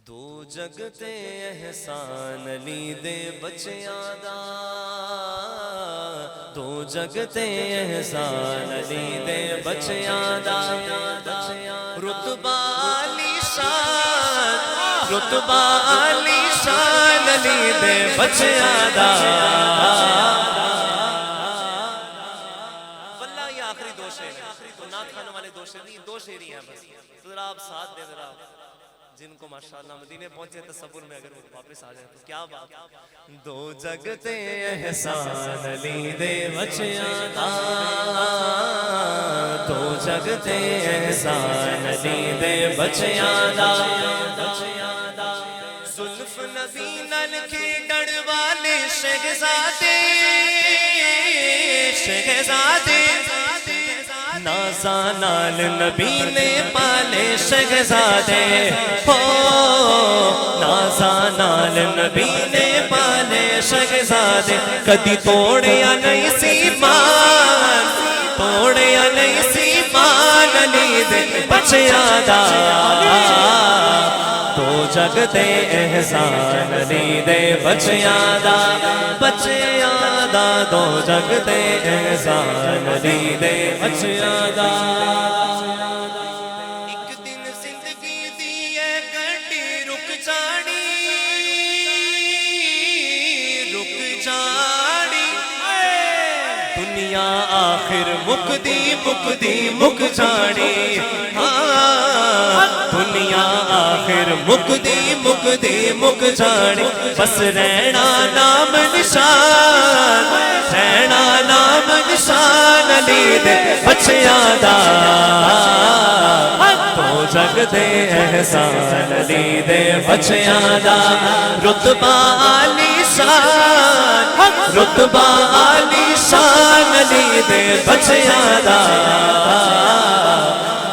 دو جگتے احسان علی دے بچیاں دا، دو جگتے احسان علی دے بچیاں دا، رتبہ علی شان، رتبہ علی شان علی دے بچیاں دا۔ واللہ یہ آخری دو شعر ہیں، تو نعت خانوں والے دو شعر نہیں، دو شعر ہی ہیں بس، ذرا آپ ساتھ دے ذرا، جن کو ماشاءاللہ مدینے پہنچے تصور میں اگر وہ واپس آ جائیں تو کیا بات۔ دو جگتے احسان علی دے بچیاں دا، دو جگتے احسان علی دے بچیاں دا، زلف نبی نال کھیڈن والے شہزادے، شہزادے نازاں نال نبی نے پالے شہزادے، ہو نازاں نال نبی نے پالے شہزادے، کدی توڑیا نہیں سی مان، توڑیا نہیں سی مان علی دے بچیاں دا، دو جگتے احسان علی دے بچیاں دا، بچیاں دا دو جگتے احسان علی دے بچیاں دا۔ ایک دن زندگی دی اے گھڑی رک جانی، رک جانی، دنیا آخر مکدی مکدی مک جانی، دنیا آخر مکدی مکدی مک جانی، بس رہنا نام نشان، رہنا نام نشان علی دے بچیاں دا، دو جگتے احسان علی دے بچیاں دا، رتبہ علی شان، رتبہ علی شان علی دے بچیاں دا،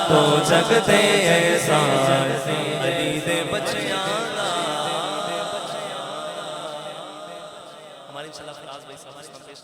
دو جگتے احسان علی دے بچیاں دا۔ ہمارے انشاءاللہ فراز بھائی صاحب